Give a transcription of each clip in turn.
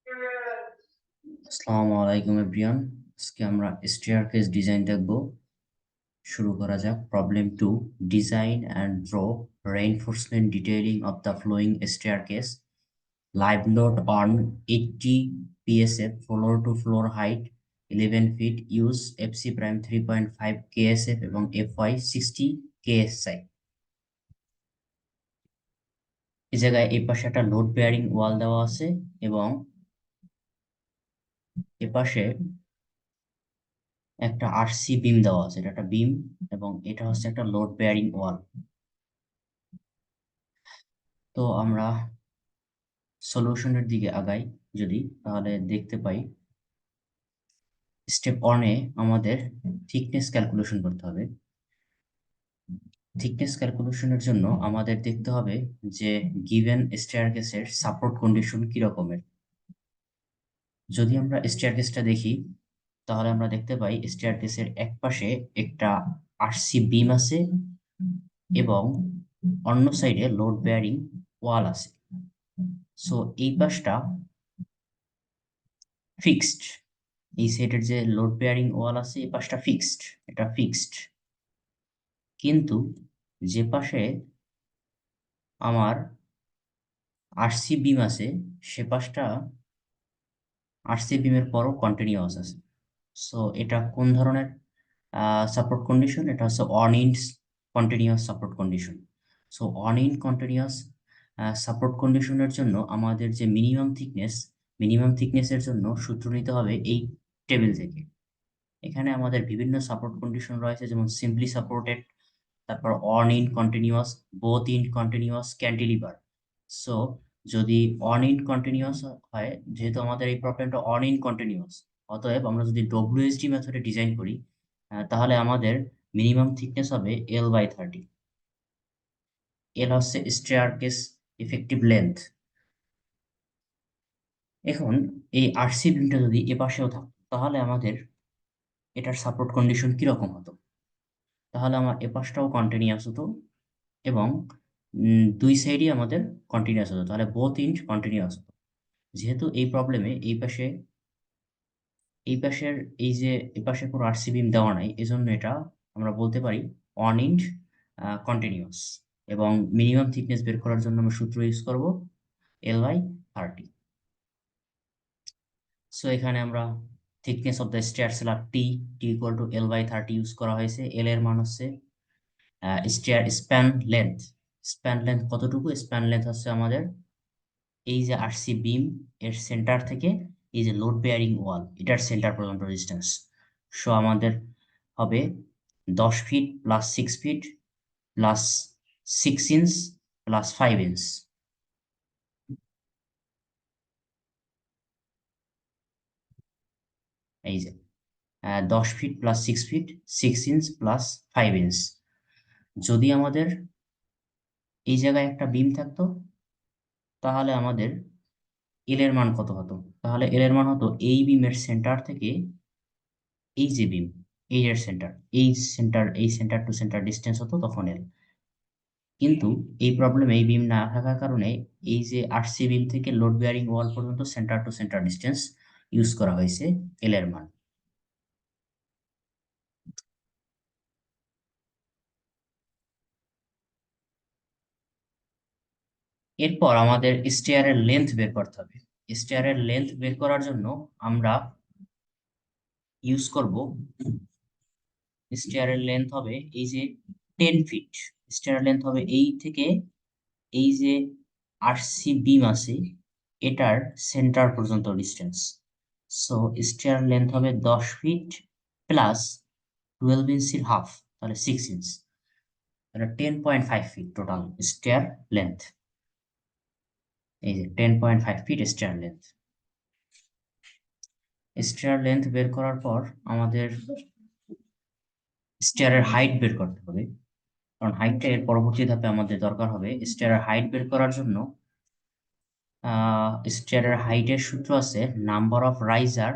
আসসালামু আলাইকুম এভরিওয়ান। আজকে আমরা স্টেয়ারকেস ডিজাইন দেখব। শুরু করা যাক। Problem 2, design and draw reinforcement detailing of the flowing staircase. Live load on 80 psf, floor to floor height 11 feet, use FC prime 3.5 ksf এবং fy 60 ksi। এই জায়গায় এই পাশে একটা লোড বেয়ারিং ওয়াল দেওয়া আছে এবং এ পাশে একটা আরসি বিম দেওয়া আছে। এটা একটা বিম এবং এটা হচ্ছে একটা লোড বেয়ারিং ওয়াল। তো আমরা সলিউশনের দিকে আগাই যদি, তাহলে দেখতে পাই স্টেপ 1-এ আমাদের থিকনেস ক্যালকুলেশন করতে হবে। থিকনেস ক্যালকুলেশনের জন্য আমাদের দেখতে হবে যে গিভেন স্টেয়ারকেসের সাপোর্ট কন্ডিশন কি রকমের। যদি আমরা স্টেয়ারকেসটা দেখি তাহলে আমরা দেখতে পাই স্টেয়ারকেসের এক পাশে একটা আরসি বিম আছে এবং অন্য সাইডে লোড বেয়ারিং ওয়াল আছে। সো এই পাশটা ফিক্সড, এই সাইডের যে লোড বেয়ারিং ওয়াল আছে এই পাশটা ফিক্সড, এটা ফিক্সড। কিন্তু যে পাশে আমার আরসি বিম আছে সে পাশটা আরসি বিমের পরও কন্টিনিউয়াস আছে। সো এটা কোন ধরনের সাপোর্ট কন্ডিশন? এটা হচ্ছে on ইন্ড continuous support condition. So on ইন্ড continuous support কন্ডিশনের জন্য আমাদের যে মিনিমাম থিকনেসের জন্য সূত্র নিতে হবে এই টেবিল থেকে। এখানে আমাদের বিভিন্ন সাপোর্ট কন্ডিশন রয়েছে, যেমন সিম্পলি সাপোর্টেড, তারপর on in continuous, both in continuous, cantilever. So যদি অন ইন কন্টিনিউয়াস হয়, যেহেতু আমাদের এই প্রবলেমটা অন ইন কন্টিনিউয়াস, অতএব আমরা যদি ডব্লিউএসডি মেথডে ডিজাইন করি তাহলে আমাদের মিনিমাম থিকনেস হবে L/30। এল হচ্ছে স্টেয়ারকেস ইফেক্টিভ লেন্থ। এখন এই আরসি বিমটা যদি এ পাশেও থাকতো তাহলে আমাদের এটার সাপোর্ট কন্ডিশন কিরকম হতো? তাহলে আমার এ পাশটাও কন্টিনিউয়াস হতো এবং দুই সাইডই আমাদের কন্টিনিউয়াস হতো, তাহলে বোথ ইন্ড কন্টিনিউয়াস হতো। যেহেতু এই প্রবলেমে এই পাশের এই যে এই পাশে কোনো আরসি বিম দেওয়া নাই, এজন্য এটা আমরা বলতে পারি অন ইন্ড কন্টিনিউয়াস। এবং মিনিমাম থিকনেস বের করার জন্য আমরা সূত্র ইউজ করব L/30। সো এখানে আমরা thickness of the stair seller T equal to L/30 use করা হয়েছে। এল এর মান হচ্ছে স্টেয়ার স্প্যান লেন্থ কতটুকু? স্প্যান লেন্থ হচ্ছে আমাদের এই যে আরসি বিম এর সেন্টার থেকে এই যে লোড বেয়ারিং ওয়াল এটার সেন্টার পর্যন্ত ডিস্টেন্স। সো আমাদের হবে 10 feet plus 6 feet plus 6 inch plus 5 inch. এই যে 10 feet plus 6 feet, 6 inch plus 5 inch. যদি আমাদের এই জায়গায় একটা বিম থাকতো তাহলে আমাদের এল এর মান কত হতো? তাহলে এল এর মান হতো এই বিমের সেন্টার থেকে এই যে বিম, এই এর সেন্টার, এই সেন্টার টু সেন্টার ডিস্টেন্স হতো তখন এল। কিন্তু এই প্রবলেমে এই বিম না থাকার কারণে এই যে আরসি বিম থেকে লোড বেয়ারিং ওয়াল পর্যন্ত centre to centre distance use করা হয়েছে এল এর মান। এরপর আমাদের স্টেয়ারের লেন্থ বের করতে হবে। স্টেয়ারের লেন্থ বের করার জন্য আমরা ইউজ করব, স্টেয়ারের লেন্থ হবে এই যে 10 ফিট। স্টেয়ারের লেন্থ হবে এই থেকে এই যে আরসি বিম আছে এটার সেন্টার পর্যন্ত ডিস্টেন্স। সো স্টেয়ার লেন্থ হবে 10 ফিট প্লাস 12 ইঞ্চির হাফ, তাহলে 6 ইঞ্চ, তাহলে 10.5 ফিট টোটাল স্টেয়ার লেন্থ। এই যে 10.5 feet stair length. Stair length বের করার পর আমাদের স্টেয়ারের হাইট বের করতে হবে, কারণ হাইটটা এর পরবর্তী ধাপে আমাদের দরকার হবে। স্টেয়ারের হাইট বের করার জন্য স্টেয়ারের হাইটের সূত্র আছে number of riser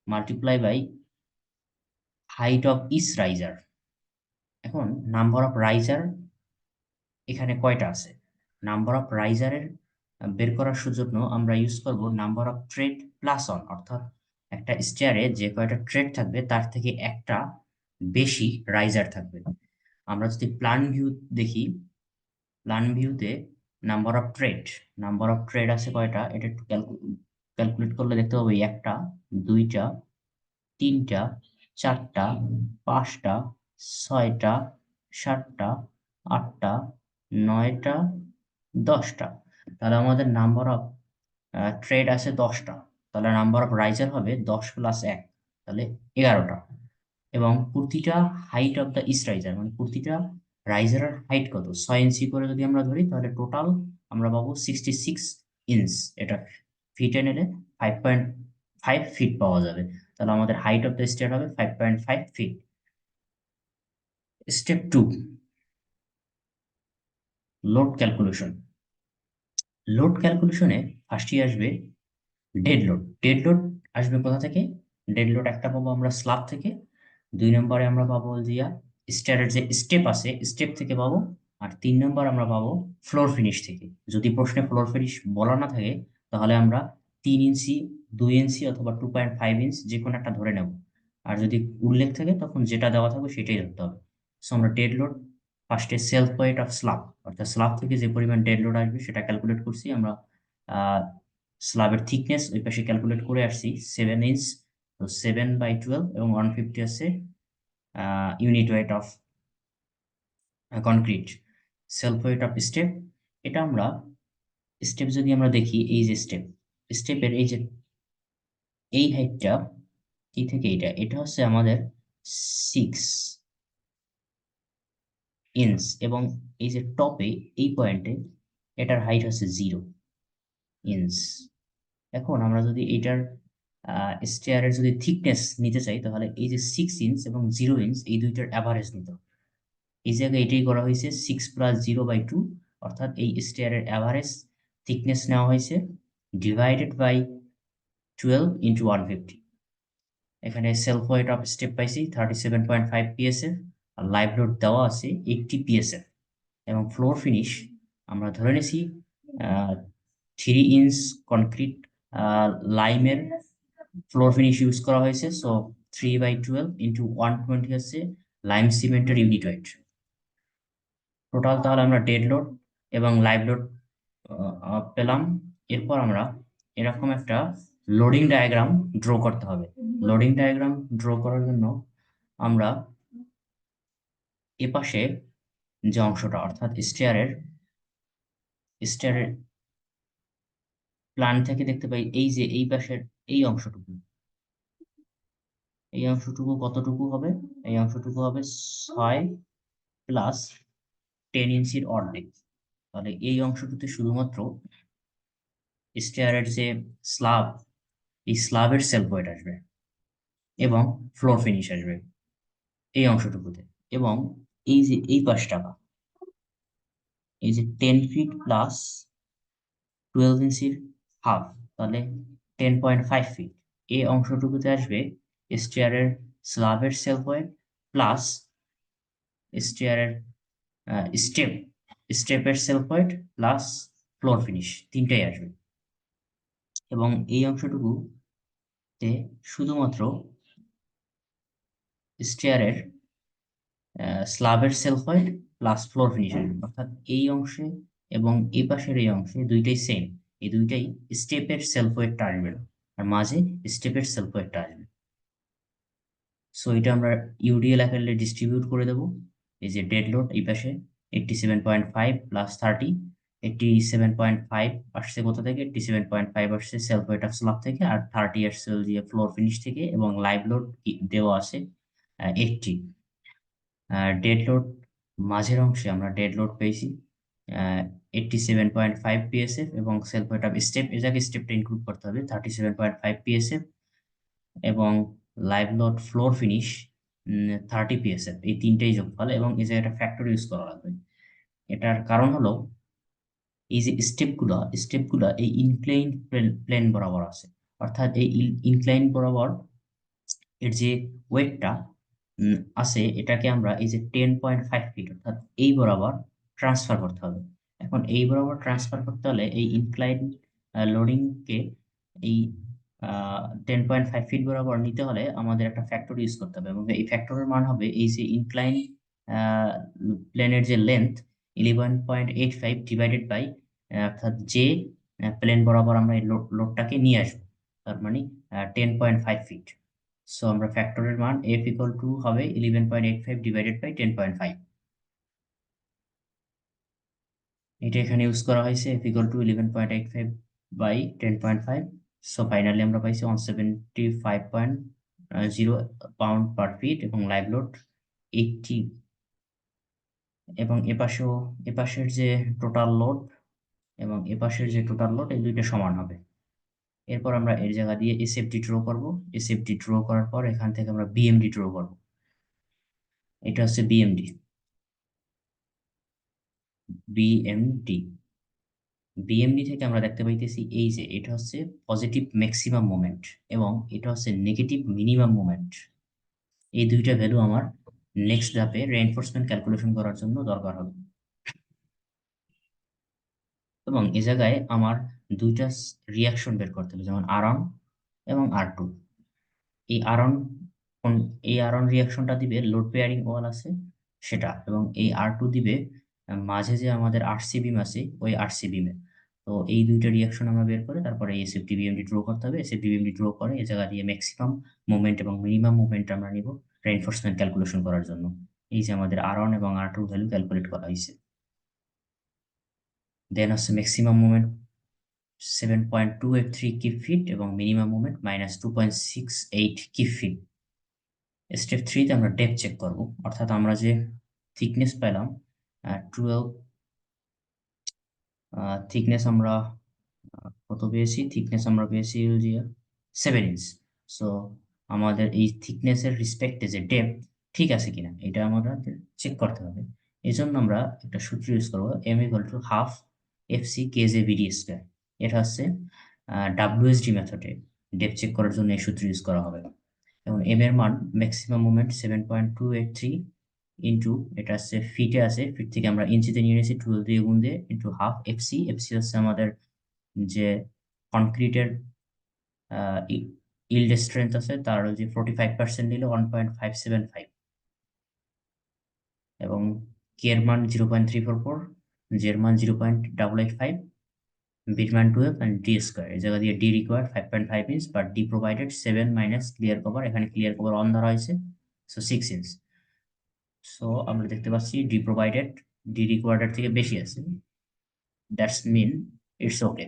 multiply by height of each riser. এখন নাম্বার অফ রাইজার এখানে কয়টা আছে? নাম্বার অফ রাইজারের বের করার জন্য আমরা ইউজ করব number of trade plus on, অর্থাৎ একটা স্টেয়ারে যে কয়টা ট্রেড থাকবে তার থেকে একটা বেশি রাইজার থাকবে। আমরা যদি প্ল্যান ভিউ দেখি, প্ল্যান ভিউতে নাম্বার অফ ট্রেড আছে কয়টা, এটা একটু ক্যালকুলেট করলে দেখতে পাবো একটা, দুইটা, তিনটা, চারটা, পাঁচটা, ছয়টা, সাতটা, আটটা, নয়টা, 10টা। তাহলে আমাদের নাম্বার অফ ট্রেড আছে 10টা। তাহলে নাম্বার অফ রাইজার হবে 10+1, তাহলে 11টা। এবং প্রতিটা height of the east raiser, মানে প্রতিটা রাইজারের হাইট কত, 6 ইঞ্চি করে যদি আমরা ধরি, তাহলে টোটাল আমরা পাবো 66 ইঞ্চ। এটা ফিটে নিলে 5.5 ফিট পাওয়া যাবে। তাহলে আমাদের হাইট অফ দ্য স্টেয়ার হবে 5.5 feet. Step 2, load calculation. Load ক্যালকুলেশনে ফার্স্টই আসবে ডেড লোড আসবে কোথা থেকে? ডেড লোড একটা পাবো আমরা স্ল্যাব থেকে, 2 নম্বরে আমরা পাবো দিয়া স্টেয়ারের যে স্টেপ আছে স্টেপ থেকে পাবো, আর 3 নম্বর আমরা পাবো ফ্লোর ফিনিশ থেকে। যদি প্রশ্নে ফ্লোর ফিনিশ বলা না থাকে তাহলে আমরা 3 ইঞ্চি, 2 ইঞ্চি অথবা 2.5 ইঞ্চ যে কোনো একটা ধরে নেব। আর যদি উল্লেখ থাকে তখন যেটা দেওয়া থাকবে সেটাই ধরতে হবে। সো আমরা ডেড লোড ফার্স্টে সেলফ ওয়েট অফ স্ল্যাব, অর্থাৎ স্ল্যাব থেকে যে পরিমাণ ডেড লোড আসবে সেটা ক্যালকুলেট করছি আমরা। স্ল্যাবের থিকনেস ওই পাশে ক্যালকুলেট করে আসছি 7 ইঞ্চ, তো 7/12 এবং 150 আছে unit weight of concrete. Self weight of step, এটা আমরা স্টেপ যদি আমরা দেখি, এই যে স্টেপের এই যে এই হাইটটা, কি থেকে এটা হচ্ছে আমাদের 6 ইঞ্চ, এবং এই যে টপে এই পয়েন্টে এটার হাইট হচ্ছে 0 ইঞ্চ। এখন আমরা যদি এটার স্টেয়ারের যদি থিকনেস নিতে চাই তাহলে এই যে 6 ইঞ্চ এবং 0 ইঞ্চ এই দুইটার অ্যাভারেজ নিতে হবে। এই জায়গায় এটাই করা হয়েছে 6+0/2, অর্থাৎ এই স্টেয়ারের অ্যাভারেজ থিকনেস নেওয়া হয়েছে ডিভাইডেড বাই 12 × 150। এখানে সেলফ ওয়েট অফ স্টেপ পাইছি 37.5 পিএসএফ, আর লাইভ লোড দেওয়া আছে 80 পিএসএফ, এবং ফ্লোর ফিনিশ আমরা ধরে নিছি 3 ইঞ্চ কনক্রিট লাইমের ফ্লোর ফিনিশ ইউজ করা হয়েছে। সো 3/12 × 120 হচ্ছে লাইম সিমেন্টের ইউনিট ওয়েট। টোটাল তাহলে আমরা ডেড লোড এবং লাইভ লোড পেলাম। এরপর আমরা এরকম একটা লোডিং ডায়াগ্রাম ড্র করতে হবে। লোডিং ডায়াগ্রাম ড্র করার জন্য আমরা এপাশে যে অংশটা, অর্থাৎ স্টেয়ারের প্ল্যান থেকে দেখতে পাই এই যে এই পাশের এই অংশটুকু, এই অংশটুকু কতটুকু হবে? এই অংশটুকু হবে 6+10 ইঞ্চির অর্ধেক। তাহলে এই অংশটুতে শুধুমাত্র স্টেয়ারের যে স্ল্যাব, এই স্ল্যাবের সেলফ ওয়েট আসবে এবং ফ্লোর ফিনিশ আসবে এই অংশটুকুতে। এবং এই যে এই পাশটা, এই যে 10 ফিট প্লাস 12 ইঞ্চির হাফ, তাহলে 10.5 ফিট, এই অংশটুকুতে আসবে স্টেয়ারের স্ল্যাবের সেলফ ওয়েট প্লাস স্টেয়ারের স্টেপ স্টেপের self weight plus floor finish, তিনটাই আসবে। এবং এই অংশটুকুতে শুধুমাত্র স্টেয়ারের স্ল্যাবের self weight plus floor finish আসবে, অর্থাৎ এই অংশে এবং এই পাশের এই অংশে দুইটাই সেম, এই দুইটাই স্টেপের সেলফ ওয়েটটা আসবে না, আর মাঝে স্টেপের সেলফ ওয়েটটা আসবে। সো এটা আমরা ইউডিএল আকারে ডিস্ট্রিবিউট করে দেবো। এই যে ডেড লোড এই পাশে 87.5 + 30, 87.5 আসছে কোথা থেকে? 87.5 আসছে সেলফ ওয়েট অফ স্ল্যাব থেকে, আর 30 আসছে দিয়ে ফ্লোর ফিনিশ থেকে, এবং লাইভ লোড দেওয়া আছে 80। ডেড লোড মাঝের অংশে আমরা ডেড লোড পেয়েছি 87.5 পিএসএফ, এবং সেলফ ওয়েট অফ স্টেপ, এ জায়গায় স্টেপটা ইনক্লুড করতে হবে, 37.5 পিএসএফ, এবং live load floor finish 30 PSF. এই তিনটেই যোগফল, এবং এই জায়গায় একটা ফ্যাক্টর ইউজ করা লাগবে। এটার কারণ হলো এই যে স্টেপগুলা এই ইনক্লাইন প্লেন বরাবর আছে, অর্থাৎ এই ইনক্লাইন বরাবর এর যে ওয়েটটা আছে এটাকে আমরা এই যে 10.5 ফিট অর্থাৎ এই বরাবর ট্রান্সফার করতে হবে। এখন এই বরাবর ট্রান্সফার করতে হলে এই ইনক্লাইন লোডিংকে এই 10.5 ফিট বরাবর নিতে হলে আমাদের একটা ফ্যাক্টর ইউজ করতে হবে, এবং এই ফ্যাক্টরের মান হবে এই যে ইনক্লাইন প্লেনের যে লেন্থ 11.85 ডিভাইডেড বাই, অর্থাৎ যে প্লেন বরাবর আমরা এই লোডটাকে নিয়ে আসবো, তার মানে 10.5 ফিট। সো আমরা ফ্যাক্টরের মান এফ ইকুয়াল টু হবে 11.85 ডিভাইডেড বাই 10.5। এটা এখানে ইউজ করা হয়েছে, F equal to 11.85 by 10.5। So finally আমরা পাইছি 175.0 পাউন্ড পার ফিট, এবং লাইভ লোড 80। এবং এপাশের যে টোটাল লোড এবং এপাশের যে টোটাল লোড, এই দুইটা সমান হবে। এরপর আমরা এর জায়গা দিয়ে এসএফডি ড্র করব। এসএফডি ড্র করার পর এখান থেকে আমরা বিএমডি ড্র করব। এটা হচ্ছে বিএমডি। বিএমডি বিএমডি থেকে আমরা দেখতে পাইতেছি এই যে এটা হচ্ছে পজিটিভ ম্যাক্সিমাম মোমেন্ট এবং এটা হচ্ছে নেগেটিভ মিনিমাম মোমেন্ট। এই দুইটা ভ্যালু আমার নেক্সট ধাপে রেইনফোর্সমেন্ট ক্যালকুলেশন করার জন্য দরকার হবে। এবং এ জায়গায় আমার দুইটা রিয়াকশন বের করতে হবে, যেমন আর ওয়ান এবং আর টু। এই আর ওয়ান এই আর ওয়ান রিয়াকশনটা দিবে লোড বেয়ারিং ওয়াল আছে সেটা, এবং এই আর টু দিবে মাঝে যে আমাদের আরসি বিম আছে ওই আরসি বিমে। তো এই দুইটা রিয়াকশন আমরা বের করে তারপরে এসএফডি বিএমডি ড্র করতে হবে। এসএফডি বিএমডি ড্র করে এই জায়গা দিয়ে ম্যাক্সিমাম মুভমেন্ট এবং মিনিমাম মুভমেন্ট আমরা নিব রেইনফোর্সমেন্ট ক্যালকুলেশন করার জন্য। এই যে আমাদের আর ওয়ান এবং আর টু ভ্যালু ক্যালকুলেট করা হয়েছে। দেন হচ্ছে ম্যাক্সিমাম মুভমেন্ট 7.283 কিপ ফিট এবং minimum movement -2.68 kip feet. Step থ্রিতে আমরা ডেপথ চেক করব, অর্থাৎ আমরা যে থিকনেস পেলাম 12, থিকনেস আমরা কত পেয়েছি, থিকনেস আমরা পেয়েছি যে 7 ইঞ্চ। সো আমাদের এই থিকনেসের রিসপেক্টে যে ডেপথ ঠিক আছে কিনা এটা আমাদের চেক করতে হবে। এই জন্য আমরা একটা সূত্র ইউজ করবো, M equal to half F C K J BD square. এটা হচ্ছে ডাব্লিউএসডি মেথডে ডেপথ চেক করার জন্য এই সূত্র ইউজ করা হবে। এবং এম এর মান ম্যাক্সিমাম মুভমেন্ট 7.283 ইন্টু, এটা হচ্ছে ফিটে আছে, ফিট থেকে আমরা ইঞ্চিতে নিয়ে নিয়েছি 12 দিয়ে গুণ দিয়ে, ইন্টু হাফ এফসি। এফসি হচ্ছে আমাদের যে কনক্রিটের ইল্ড স্ট্রেংথ আছে তার যে 45% নিলে 1.575, এবং কে এর মান 0.344, জের মান 0.885, বির মান 12 and ডি স্কোয়ার। এই জায়গা দিয়ে D required 5.5 inch, but D provided 7 minus clear cover, এখানে ক্লিয়ার কভার অন ধরা হয়েছে, সো 6 ইঞ্চ। সো আমরা দেখতে পাচ্ছি ডি প্রোভাইডেড ডি রিকোয়ার্ডের থেকে বেশি আছে, that's mean it's okay.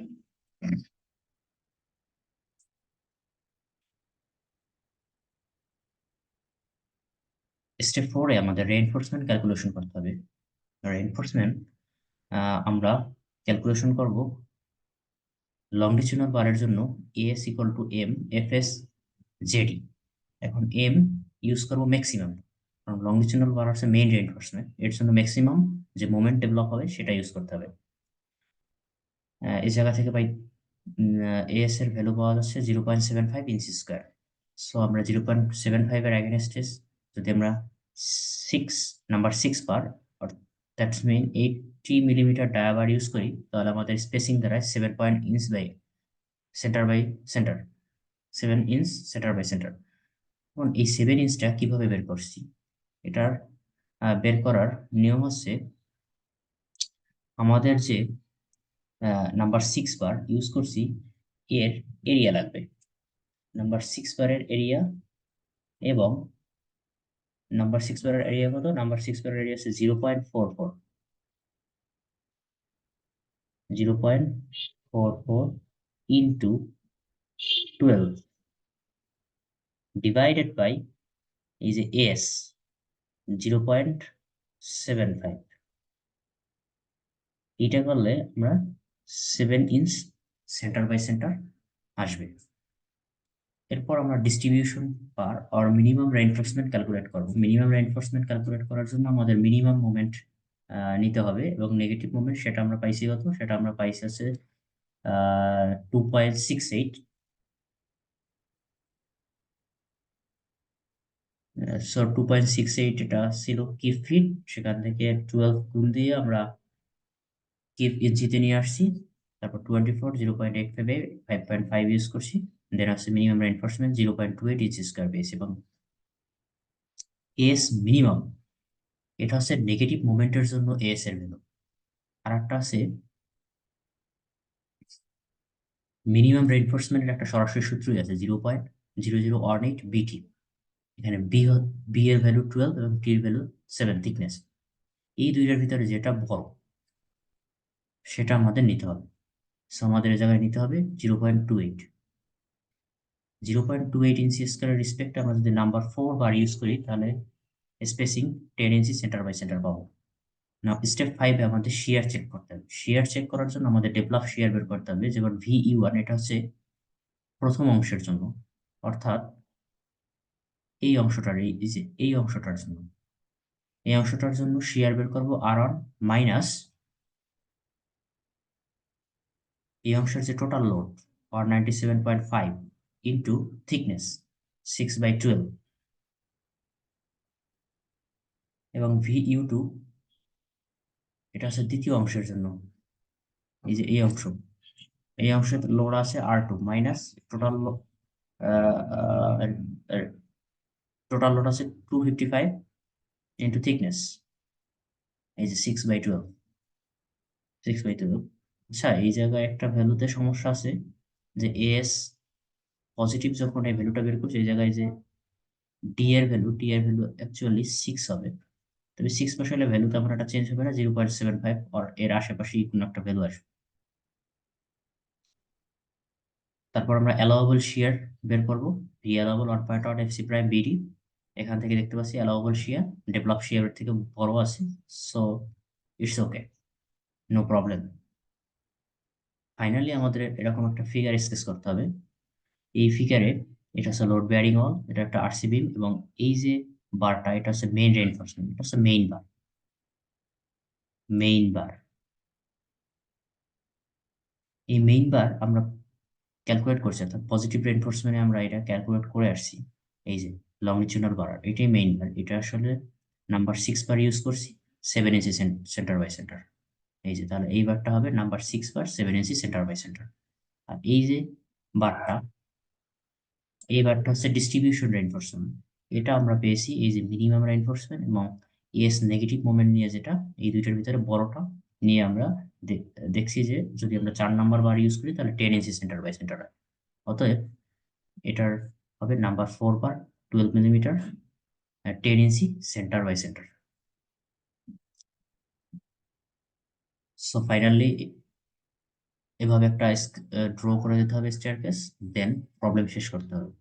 Step ফোরে আমাদের রেইনফোর্সমেন্ট ক্যালকুলেশন করতে হবে। রেইনফোর্সমেন্ট আমরা ক্যালকুলেশন করব লংডিচুডাল বারের জন্য S equal to M F S JD. এখন এম ইউজ করবো ম্যাক্সিমাম, কারণ লংডিচুডাল বার হচ্ছে মেইন রেইনফোর্সমেন্ট, এর জন্য ম্যাক্সিমাম যে মোমেন্ট ডেভেলপ হবে সেটা ইউজ করতে হবে। এই জায়গা থেকে পাই এস এর ভ্যালু পাওয়া যাচ্ছে 0.75 ইঞ্চি স্কোয়ার। সো আমরা 0.75-এর অ্যাগেনস্টে যদি আমরা number 6 bar, that's mean 80 millimetre dia bar use করি, তাহলে আমাদের স্পেসিং দাঁড়ায় 7 inch by centre by centre, 7 inch centre by centre. এখন এই 7 ইঞ্চটা কিভাবে বের করছি, এটার বের করার নিয়ম হচ্ছে আমাদের যে নাম্বার 6 বার ইউজ করছি এর এরিয়া লাগবে, নাম্বার 6 বারের এরিয়া, এবং নাম্বার 6 বারের এরিয়া কত, নাম্বার 6 বারের এরিয়া হচ্ছে 0.44, 0.44 ইন্টু 12 ডিভাইডেড বাই এই যে এস 0.75। এটা করলে আমরা 7 ইঞ্চ সেন্টার বাই সেন্টার আসবে। এরপর আমরা ডিস্ট্রিবিউশন পার আর মিনিমাম রেইনফোর্সমেন্ট ক্যালকুলেট করব। মিনিমাম রেইনফোর্সমেন্ট ক্যালকুলেট করার জন্য আমাদের মিনিমাম মোমেন্ট নিতে হবে, এবং নেগেটিভ মোমেন্ট সেটা আমরা পাইছি কত, সেটা আমরা পাইছি হচ্ছে 2.68। সো 2.68 এটা ছিল কি ফিট, সেখান থেকে 12 গুণ দিয়ে আমরা কিপ ইঞ্চিতে নিয়ে আসছি, তারপর 24 0.85 5.5 ইউজ করছি, দেন আছে মিনিমাম রেইনফোর্সমেন্ট 0.28 ইঞ্চি স্কয়ার পেয়েছি। এবং এস মিনিমাম, এটা হচ্ছে নেগেটিভ মোমেন্টের জন্য এস এর ভ্যালু। আর একটা আছে মিনিমাম রেইনফোর্সমেন্টের একটা সরাসরি সূত্রই আছে 0.0018 বিটি। এখানে বি এর ভ্যালু 12 এবং টি এর ভ্যালু 7 থিকনেস। এই দুইটার ভিতরে যেটা বড় সেটা আমাদের নিতে হবে। সো আমাদের এই জায়গায় নিতে হবে 0.28। 0.28 ইঞ্চি স্কয়ারের রেসপেক্টে আমরা যদি নাম্বার 4 বার ইউজ করি তাহলে spacing 10 inch centre by centre পাবো। না, স্টেপ 5-এ আমাদের শিয়ার চেক করতে হবে। শিয়ার চেক করার জন্য আমাদের ডেভেলপ শিয়ার বের করতে হবে। যেমন VE1 এটা হচ্ছে প্রথম অংশের জন্য, অর্থাৎ এই অংশটার, এই অংশটার জন্য, এই অংশটার জন্য শিয়ার বের করবো R1 মাইনাস এই অংশের যে টোটাল লোড 197.5 ইন্টু থিকনেস 6/12, এবং VU2 এটা হচ্ছে দ্বিতীয় অংশের জন্য, এই যে এই অংশের লোড আছে R2 minus total total load আছে 255 ইন্টু থিকনেস, এই যে 6/12। আচ্ছা, এই জায়গায় একটা ভ্যালুতে সমস্যা আছে, যে এস পজিটিভ যখন এই ভ্যালুটা বের করছে, এই জায়গায় যে ডি এর ভ্যালু অ্যাকচুয়ালি 6 হবে। তবে 6 বসালে ভ্যালু তেমন একটা চেঞ্জ হবে না, 0.75 আর এর আশেপাশেই কোনো একটা ভ্যালু আসবে। তারপর আমরা অ্যালাওয়েবল শিয়ার বের করব, V allowable 1.1 FC prime BD. এখান থেকে দেখতে পাচ্ছি অ্যালাওয়েবল শিয়ার ডেভেলপ শিয়ারের থেকে বড় আছে, so it's okay, no problem. Finally আমাদের এরকম একটা ফিগার স্কেচ করতে হবে। এই ফিগারে এটা হচ্ছে লোড বেয়ারিং ওয়াল, এটা একটা আরসি বিম, এবং এই যে বারটা এটা হচ্ছে মেইন রেইনফোর্সমেন্ট, এটা হচ্ছে মেইন বার। এই মেইন বার আমরা ক্যালকুলেট করছি, অর্থাৎ পজিটিভ রেইনফোর্সমেন্টে আমরা এটা ক্যালকুলেট করে আসছি। এই যে লংজিটিউডাল বার, এটাই মেইন বার। এটা আসলে নাম্বার 6 বার ইউজ করছি, 7 ইঞ্চি সেন্টার বাই সেন্টার। এই যে তাহলে এই বারটা হবে number 6 bar 7 inch centre by centre. আর এই যে বারটা, এই বারটা হচ্ছে ডিস্ট্রিবিউশন রেইনফোর্সমেন্ট। এটা আমরা পেয়েছি এই যে মিনিমাম রেইনফোর্সমেন্ট এবং এস নেগেটিভ মোমেন্ট নিয়ে, যেটা এই দুইটার ভিতরে বড়টা নিয়ে আমরা দেখছি যে যদি আমরা 4 নাম্বার বার ইউজ করি তাহলে 10 ইঞ্চি সেন্টার বাই সেন্টার হয়। অতএব এটার হবে number 4 bar 12 millimetre 10 inch centre by centre. So finally এভাবে একটা ড্র করে দিতে হবে স্টেয়ারকেস, দেন প্রবলেম শেষ করতে হবে।